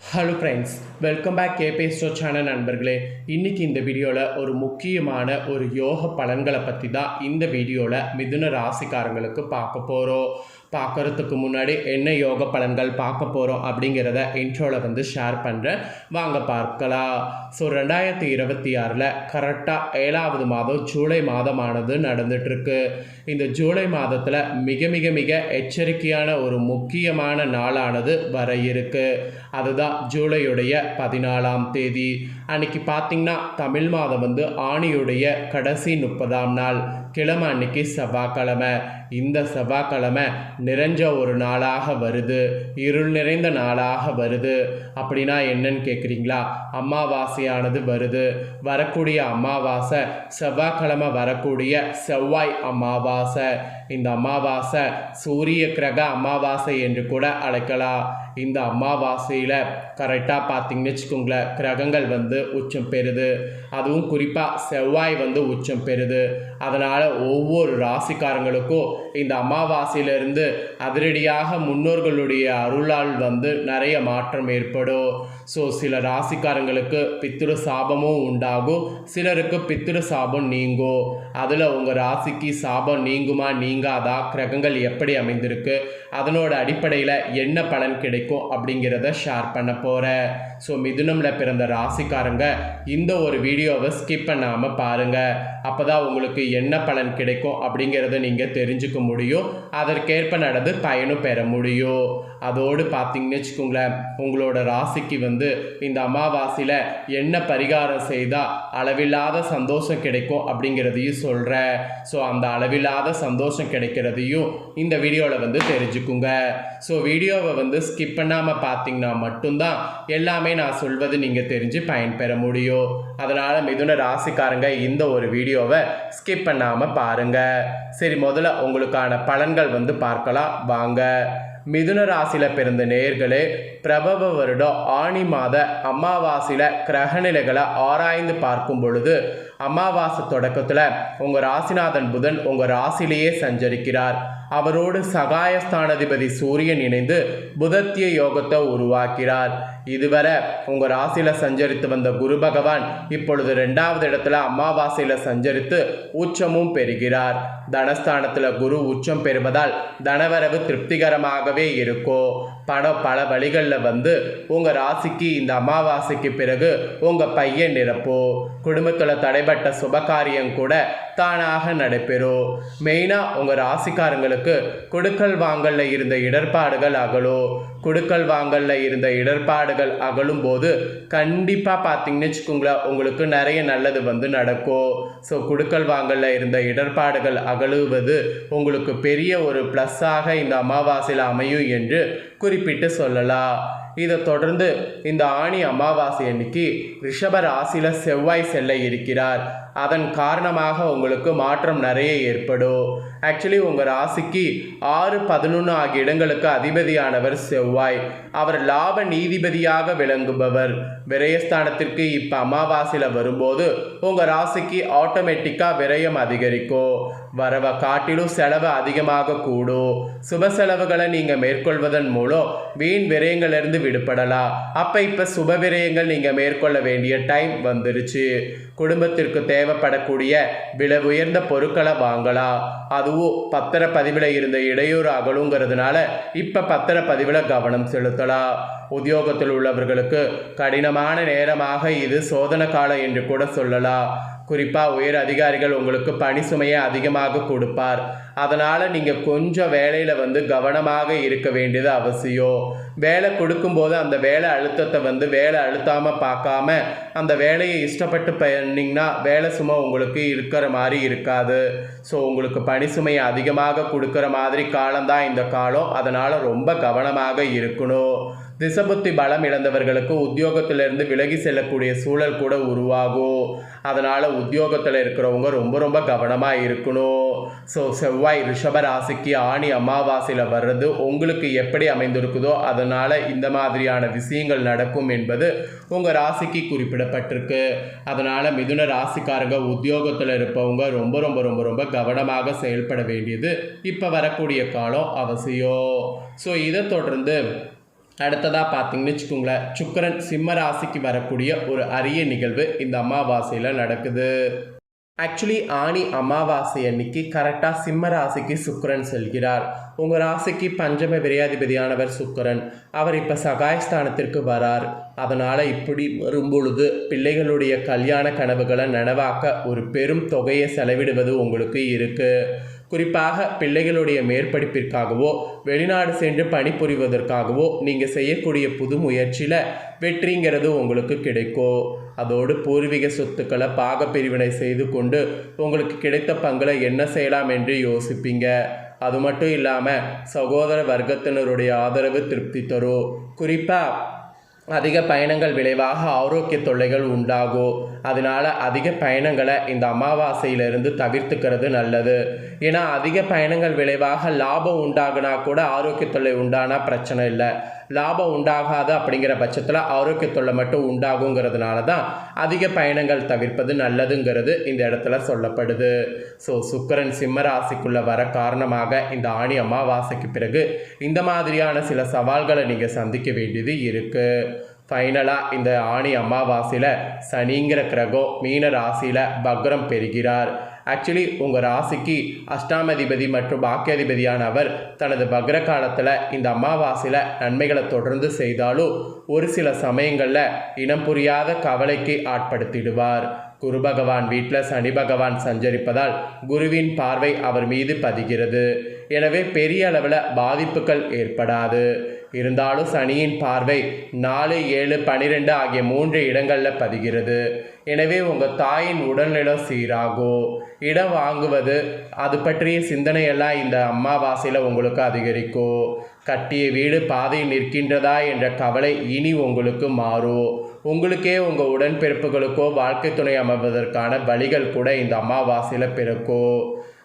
Hello friends, welcome back கேபே store channel நண்பர்களே. இன்றைக்கி இந்த வீடியோவில் ஒரு முக்கியமான ஒரு யோக பலன்களை பற்றி தான் இந்த வீடியோவில் மிதுன ராசிக்காரங்களுக்கு பார்க்க போகிறோம். பார்க்குறதுக்கு முன்னாடி என்ன யோக பலன்கள் பார்க்க போகிறோம் அப்படிங்கிறத இன்ட்ரோவில் ஷேர் பண்ணுறேன், வாங்க பார்க்கலாம். ஸோ 2026 கரெக்டாக 7வது மாதம் ஜூலை மாதமானது நடந்துகிட்ருக்கு. இந்த ஜூலை மாதத்தில் மிக மிக மிக எச்சரிக்கையான ஒரு முக்கியமான நாளானது வர இருக்கு. அதுதான் ஜூலையுடைய 14ஆம் தேதி. அன்னைக்கு பார்த்திங்கன்னா தமிழ் மாதம் ஆணியுடைய கடைசி 30ஆம் நாள், கிழமை அன்னைக்கு செவ்வாய்க்கிழமை. இந்த செவ்வாய்க்கிழமை நிறைஞ்ச ஒரு நாளாக வருது, இருள் நிறைந்த நாளாக வருது. அப்படின்னா என்னன்னு கேட்குறீங்களா? அமாவாசையானது வருது. வரக்கூடிய அமாவாசை செவ்வாய்க்கிழமை வரக்கூடிய செவ்வாய் அமாவாசை. இந்த அமாவாசை சூரிய கிரக அமாவாசை என்று கூட அழைக்கலாம். இந்த அமாவாசையில் கரெக்டாக பார்த்தீங்கன்னு வச்சுக்கோங்களேன், கிரகங்கள் உச்சம் பெறுது. அதுவும் குறிப்பாக செவ்வாய் உச்சம் பெறுது. அதனால் ஒவ்வொரு ராசிக்காரங்களுக்கும் இந்த அமாவாசையிலிருந்து அதிரடியாக முன்னோர்களுடைய அருளால் நிறைய மாற்றம் ஏற்படும். ஸோ சில ராசிக்காரங்களுக்கு பித்ரு சாபமும் உண்டாகும், சிலருக்கு பித்ரு சாபம் நீங்கும். அதில் உங்கள் ராசிக்கு சாபம் நீங்குமா நீங்காதா, கிரகங்கள் எப்படி அமைந்திருக்கு, அதனோட அடிப்படையில் என்ன பலன் கிடைக்கும் அப்படிங்கிறத ஷேர் பண்ண போகிறேன். ஸோ மிதுனமில் பிறந்த ராசிக்காரங்க இந்த ஒரு வீடியோவை ஸ்கிப் பண்ணாமல் பாருங்கள். அப்போ தான் உங்களுக்கு என்ன பலன் கிடைக்கும் அப்படிங்கிறத நீங்கள் தெரிஞ்சுக்க முடியும், அதற்கேற்ப நடந்து பயனும் பெற முடியும். அதோடு பார்த்தீங்கன்னு வச்சுக்கோங்களேன், உங்களோட ராசிக்கு இந்த அமாவாசையில் என்ன பரிகாரம் செய்தால் அளவில்லாத சந்தோஷம் கிடைக்கும் அப்படிங்கிறதையும் சொல்கிறேன். ஸோ அந்த அளவில்லாத சந்தோஷம் கிடைக்கிறதையும் இந்த வீடியோவில் தெரிஞ்சுக்குங்க. ஸோ வீடியோவை ஸ்கிப் பண்ணாமல் பார்த்தீங்கன்னா மட்டும்தான் எல்லாமே நான் சொல்வது நீங்கள் தெரிஞ்சு பயன்பெற முடியும். அதனால் மிதுன ராசிக்காரங்க இந்த ஒரு வீடியோவை ஸ்கிப் பண்ணாமல் பாருங்கள். சரி, முதல்ல உங்களுக்கான பலன்கள் பார்க்கலாம் வாங்க. மிதுன ராசியில் பிறந்த நேயர்களே, பிரபவ வருடம் ஆணி மாத அமாவாசையில் கிரகநிலைகளை ஆராய்ந்து பார்க்கும் பொழுது அமாவாசை தொடக்கத்தில் உங்கள் ராசிநாதன் புதன் உங்கள் ராசியிலேயே சஞ்சரிக்கிறார். அவரோடு சகாயஸ்தானாதிபதி சூரியன் இணைந்து புதத்திய யோகத்தை உருவாக்கிறார். இதுவரை உங்கள் ராசியில் சஞ்சரித்து வந்த குரு பகவான் இப்பொழுது 2வது இடத்துல அமாவாசையில் சஞ்சரித்து உச்சமும் பெறுகிறார். தனஸ்தானத்தில் குரு உச்சம் பெறுவதால் தனவரவு திருப்திகரமாகவே இருக்கும். பணம் பல வழிகளில் உங்கள் ராசிக்கு இந்த அமாவாசைக்கு பிறகு உங்கள் பையன் நிரப்போம். குடும்பத்தில் தடைபட்ட சுபகாரியம் கூட தானாக நடைபெறும். மெயினாக உங்கள் ராசிக்காரங்களுக்கு கொடுக்கல் வாங்கல்ல இருந்த இடர்பாடுகள் அகலும். கொடுக்கல் வாங்கல்ல இருந்த இடர்பாடுகள் அகலும் போது கண்டிப்பாக பார்த்தீங்கன்னு வச்சுக்கோங்களேன், உங்களுக்கு நிறைய நல்லது நடக்கும். ஸோ கொடுக்கல் வாங்கல்ல இருந்த இடர்பாடுகள் அகலுவது உங்களுக்கு பெரிய ஒரு ப்ளஸ்ஸாக இந்த அமாவாசையில் அமையும் என்று குறிப்பிட்டு சொல்லலாம். இதை தொடர்ந்து இந்த ஆணி அமாவாசை அன்னைக்கு ரிஷப ராசியில் செவ்வாய் செல்ல இருக்கிறார். அதன் காரணமாக உங்களுக்கு மாற்றம் நிறைய ஏற்படும். ஆக்சுவலி உங்கள் ராசிக்கு 6, 11 ஆகிய இடங்களுக்கு அதிபதியானவர் செவ்வாய். அவர் லாப நீதிபதியாக விளங்குபவர். விரயஸ்தானத்திற்கு இப்போ அமாவாசையில் வரும்போது உங்கள் ராசிக்கு ஆட்டோமேட்டிக்காக விரயம் அதிகரிக்கும். வரவை காட்டிலும் செலவு அதிகமாக கூடும். சுப செலவுகளை நீங்கள் மேற்கொள்வதன் மூலம் வீண் விரயங்களிலிருந்து விடுபடலாம். அப்போ இப்போ சுப விரயங்கள் நீங்கள் மேற்கொள்ள வேண்டிய டைம் வந்துருச்சு. குடும்பத்திற்கு தேவைப்படக்கூடிய விலை உயர்ந்த பொருட்களை வாங்கலாம். அதுவும் பத்திரப்பதிவில் இருந்த இடையூறு அகலுங்கிறதுனால இப்போ பத்திரப்பதிவில் கவனம் செலுத்தலாம். உத்தியோகத்தில் உள்ளவர்களுக்கு கடினமான நேரமாக இது சோதனை காலம் என்று கூட சொல்லலாம். குறிப்பாக உயர் அதிகாரிகள் உங்களுக்கு பணி சுமையை அதிகமாக கொடுப்பார். அதனால் நீங்கள் கொஞ்சம் வேலையில் கவனமாக இருக்க வேண்டியது அவசியம். வேலை கொடுக்கும்போது அந்த வேலை அழுத்தத்தை வேலை அழுத்தாமல் பார்க்காம அந்த வேலையை இஷ்டப்பட்டு பண்ணிங்கன்னா வேலை சுமை உங்களுக்கு இருக்கிற மாதிரி இருக்காது. ஸோ உங்களுக்கு பணி சுமையை அதிகமாக கொடுக்குற மாதிரி காலம்தான் இந்த காலம். அதனால் ரொம்ப கவனமாக இருக்கணும். திசபுத்தி பலம் இழந்தவர்களுக்கு உத்தியோகத்திலிருந்து விலகி செல்லக்கூடிய சூழல் கூட உருவாகும். அதனால் உத்தியோகத்தில் இருக்கிறவங்க ரொம்ப ரொம்ப கவனமாக இருக்கணும். ஸோ செவ்வாய் ரிஷப ராசிக்கு ஆணி அமாவாசையில் வர்றது உங்களுக்கு எப்படி அமைந்திருக்குதோ அதனால் இந்த மாதிரியான விஷயங்கள் நடக்கும் என்பது உங்கள் ராசிக்கு குறிப்பிடப்பட்டிருக்கு. அதனால் மிதுன ராசிக்காரங்க உத்தியோகத்தில் இருப்பவங்க ரொம்ப ரொம்ப ரொம்ப ரொம்ப கவனமாக செயல்பட வேண்டியது இப்போ வரக்கூடிய காலம் அவசியம். ஸோ இதை தொடர்ந்து அடுத்ததாக பார்த்தீங்கன்னு வச்சுக்கோங்களேன், சுக்கிரன் சிம்ம ராசிக்கு வரக்கூடிய ஒரு அரிய நிகழ்வு இந்த அமாவாசையில் நடக்குது. ஆக்சுவலி ஆனி அமாவாசை அன்னைக்கு கரெக்டாக சிம்ம ராசிக்கு சுக்கிரன் செல்கிறார். உங்கள் ராசிக்கு பஞ்சம விரையாதிபதியானவர் சுக்கிரன். அவர் இப்போ சகாயஸ்தானத்திற்கு வரார். அதனால் இப்படி வரும்பொழுது பிள்ளைகளுடைய கல்யாண கனவுகளை நனவாக்க ஒரு பெரும் தொகையை செலவிடுவது உங்களுக்கு இருக்குது. குறிப்பாக பிள்ளைகளுடைய மேற்படிப்பிற்காகவோ வெளிநாடு சென்று பணிபுரிவதற்காகவோ நீங்கள் செய்யக்கூடிய புது முயற்சியில் வெற்றிங்கிறது உங்களுக்கு கிடைக்கும். அதோடு பூர்வீக சொத்துக்களை பாகப்பிரிவினை செய்து கொண்டு உங்களுக்கு கிடைத்த பங்களை என்ன செய்யலாம் என்று யோசிப்பீங்க. அது மட்டும் இல்லாமல் சகோதர வர்க்கத்தினருடைய ஆதரவு திருப்தி தரும். குறிப்பாக அதிக பயணங்கள் விளைவாக ஆரோக்கிய தொல்லைகள் உண்டாகும். அதனால் அதிக பயணங்களை இந்த அமாவாசையிலிருந்து தவிர்த்துக்கிறது நல்லது. ஏன்னா அதிக பயணங்கள் விளைவாக லாபம் உண்டாகுனா கூட ஆரோக்கிய தொல்லை உண்டானா பிரச்சனை இல்லை. லாபம் உண்டாகாது அப்படிங்கிற பட்சத்தில் ஆரோக்கிய தொல்லை மட்டும் உண்டாகுங்கிறதுனால தான் அதிக பயணங்கள் தவிர்ப்பது நல்லதுங்கிறது இந்த இடத்துல சொல்லப்படுது. ஸோ சுக்கிரன் சிம்ம ராசிக்குள்ளே வர காரணமாக இந்த ஆனி அமாவாசைக்கு பிறகு இந்த மாதிரியான சில சவால்களை நீங்கள் சந்திக்க வேண்டியது இருக்குது. ஃபைனலாக இந்த ஆனி அமாவாசையில் சனிங்கிற கிரகம் மீன ராசியில் பக்ரம் பெறுகிறார். ஆக்சுவலி உங்கள் ராசிக்கு அஷ்டாமதிபதி மற்றும் பாக்கியாதிபதியான அவர் தனது பக்ர காலத்தில் இந்த அமாவாசையில் நன்மைகளை தொடர்ந்து செய்தாலும் ஒரு சில சமயங்களில் இனம் புரியாத கவலைக்கு ஆட்படுத்திடுவார். குரு பகவான் வீட்டில் சனி பகவான் சஞ்சரிப்பதால் குருவின் பார்வை அவர் மீது பதிகிறது. எனவே பெரிய அளவில் பாதிப்புகள் ஏற்படாது. இருந்தாலும் சனியின் பார்வை 4, 7, 12 ஆகிய 3 இடங்களில் பதிகிறது. எனவே உங்கள் தாயின் உடல்நிலை சீராகும். இடம் வாங்குவது அது பற்றிய சிந்தனையெல்லாம் இந்த அமாவாசையில் உங்களுக்கு அதிகரிக்கும். கட்டிய வீடு பாதையில் நிற்கின்றதா என்ற கவலை இனி உங்களுக்கு மாறும். உங்களுக்கே உங்கள் உடன்பிறப்புகளுக்கோ வாழ்க்கை துணை அமைவதற்கான வழிகள் கூட இந்த அமாவாசையில் பிறக்கும்.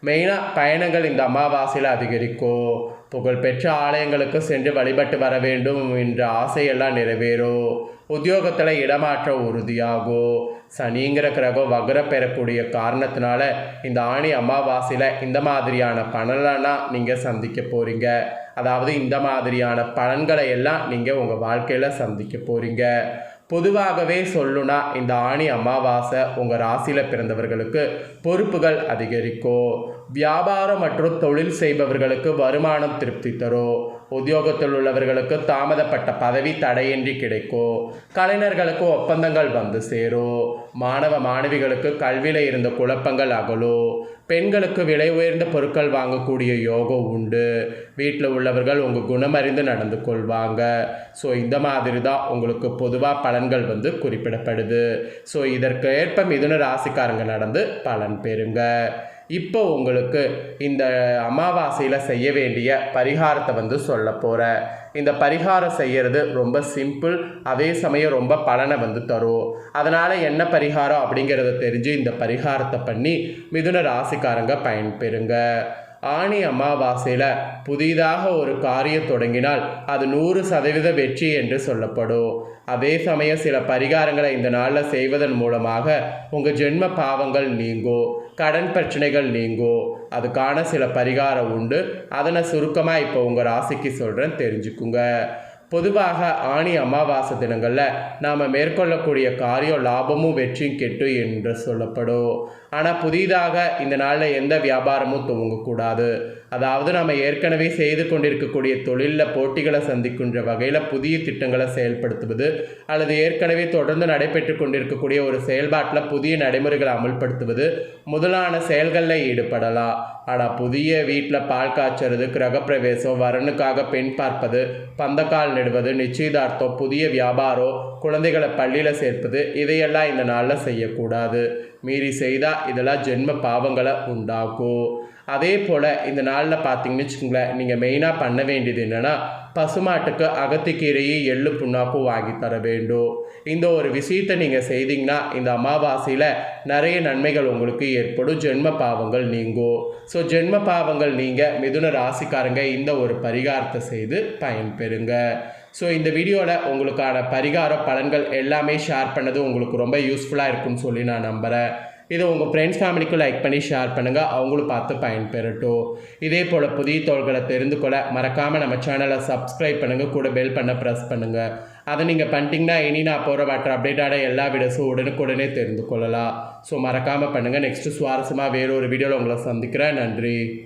மெயினாக பயணங்கள் இந்த அமாவாசையில் அதிகரிக்கும். புகழ்பெற்ற ஆலயங்களுக்கு சென்று வழிபட்டு வர வேண்டும் என்ற ஆசையெல்லாம் நிறைவேறும். உத்தியோகத்தில் இடமாற்றம் உறுதியாகும். சனிங்கிற கிரகம் வக்ர பெறக்கூடிய காரணத்தினால இந்த ஆனி அமாவாசையில் இந்த மாதிரியான பலனெல்லாம் நீங்கள் சந்திக்க போகிறீங்க. அதாவது இந்த மாதிரியான பலன்களை எல்லாம் நீங்கள் உங்கள் வாழ்க்கையில் சந்திக்க போகிறீங்க. பொதுவாகவே சொல்லுனா இந்த ஆனி அமாவாசை உங்கள் ராசியில் பிறந்தவர்களுக்கு பொறுப்புகள் அதிகரிக்கும். வியாபாரம் மற்றும் தொழில் செய்பவர்களுக்கு வருமானம் திருப்தி தரும். உத்தியோகத்தில் உள்ளவர்களுக்கு தாமதப்பட்ட பதவி தடையின்றி கிடைக்கும். கலைஞர்களுக்கு ஒப்பந்தங்கள் வந்து சேரும். மாணவ மாணவிகளுக்கு கல்வியில் இருந்த குழப்பங்கள் அகலும். பெண்களுக்கு விலை உயர்ந்த பொருட்கள் வாங்கக்கூடிய யோகம் உண்டு. வீட்டில் உள்ளவர்கள் உங்கள் குணமறிந்து நடந்து கொள்வாங்க. ஸோ இந்த மாதிரி தான் உங்களுக்கு பொதுவாக பலன்கள் வந்து குறிப்பிடப்படுது. ஸோ இதற்கு ஏற்ப மிதுன ராசிக்காரங்க நடந்து பலன் பெறுங்க. இப்போ உங்களுக்கு இந்த அமாவாசையில் செய்ய வேண்டிய பரிகாரத்தை வந்து சொல்ல போகிறேன். இந்த பரிகாரம் செய்கிறது ரொம்ப சிம்பிள், அதே சமயம் ரொம்ப பலனை வந்து தரும். அதனால் என்ன பரிகாரம் அப்படிங்கிறத தெரிஞ்சு இந்த பரிகாரத்தை பண்ணி மிதுன ராசிக்காரங்க பயன்பெறுங்க. ஆனி அமாவாசையில் புதிதாக ஒரு காரியம் தொடங்கினால் அது 100% வெற்றி என்று சொல்லப்படும். அதே சமயம் சில பரிகாரங்களை இந்த நாளில் செய்வதன் மூலமாக உங்கள் ஜென்ம பாவங்கள் நீங்கும், கடன் பிரச்சனைகள் நீங்கும். அதுக்கான சில பரிகாரம் உண்டு. அதனை சுருக்கமாக இப்போ உங்கள் ராசிக்கு சொல்கிறேன், தெரிஞ்சுக்குங்க. பொதுவாக ஆனி அமாவாசை தினங்களில் நாம் மேற்கொள்ளக்கூடிய காரியம் லாபமும் வெற்றியும் கெட்டு என்று சொல்லப்படும். ஆனால் புதிதாக இந்த நாளில் எந்த வியாபாரமும் துவங்கக்கூடாது. அதாவது நம்ம ஏற்கனவே செய்து கொண்டிருக்கக்கூடிய தொழிலில் போட்டிகளை சந்திக்கின்ற வகையில் புதிய திட்டங்களை செயல்படுத்துவது, அல்லது ஏற்கனவே தொடர்ந்து நடைபெற்று கொண்டிருக்கக்கூடிய ஒரு செயல்பாட்டில் புதிய நடைமுறைகளை அமல்படுத்துவது முதலான செயல்களில் ஈடுபடலாம். ஆனால் புதிய வீட்டில் பால் காய்ச்சறது, கிரகப்பிரவேசம், வரனுக்காக பெண் பார்ப்பது, பந்தக்கால் நடுவது, நிச்சயதார்த்தம், புதிய வியாபாரம், குழந்தைகளை பள்ளியில் சேர்ப்பது இதையெல்லாம் இந்த நாளில் செய்யக்கூடாது. மீறி செய்தால் இதெல்லாம் ஜென்ம பாவங்களை உண்டாக்கும். அதே போல் இந்த நாளில் பார்த்தீங்கன்னு வச்சுக்கோங்களேன், நீங்கள் மெயினாக பண்ண வேண்டியது என்னென்னா பசுமாட்டுக்கு அகத்திக்கீரையும் எள்ளு புண்ணாக்கும் வாங்கி தர வேண்டும். இந்த ஒரு விஷயத்தை நீங்கள் செய்தீங்கன்னா இந்த அமாவாசையில் நிறைய நன்மைகள் உங்களுக்கு ஏற்படும், ஜென்ம பாவங்கள் நீங்கும். ஸோ ஜென்ம பாவங்கள் நீங்கள் மிதுன ராசிக்காரங்க இந்த ஒரு பரிகாரத்தை செய்து பயன்பெறுங்க. ஸோ இந்த வீடியோவில் உங்களுக்கான பரிகார பலன்கள் எல்லாமே ஷேர் பண்ணது உங்களுக்கு ரொம்ப யூஸ்ஃபுல்லாக இருக்குன்னு சொல்லி நான் நம்புகிறேன். இதை உங்கள் ஃப்ரெண்ட்ஸ் ஃபேமிலிக்கு லைக் பண்ணி ஷேர் பண்ணுங்கள், அவங்களும் பார்த்து பயன்பெறட்டும். இதே போல் புதிய தகவல்களை தெரிந்து கொள்ள மறக்காமல் நம்ம சேனலை சப்ஸ்கிரைப் பண்ணுங்கள், கூட பெல் பண்ண ப்ரெஸ் பண்ணுங்கள். அதை நீங்கள் பண்ணிட்டீங்கன்னா இனி நான் போகிற மற்ற அப்டேட்டான எல்லா வீடியோஸும் உடனுக்குடனே தெரிந்து கொள்ளலாம். ஸோ மறக்காமல் பண்ணுங்கள். நெக்ஸ்ட்டு சுவாரஸ்யமாக வேறு ஒரு வீடியோவில் உங்களை சந்திக்கிறேன். நன்றி.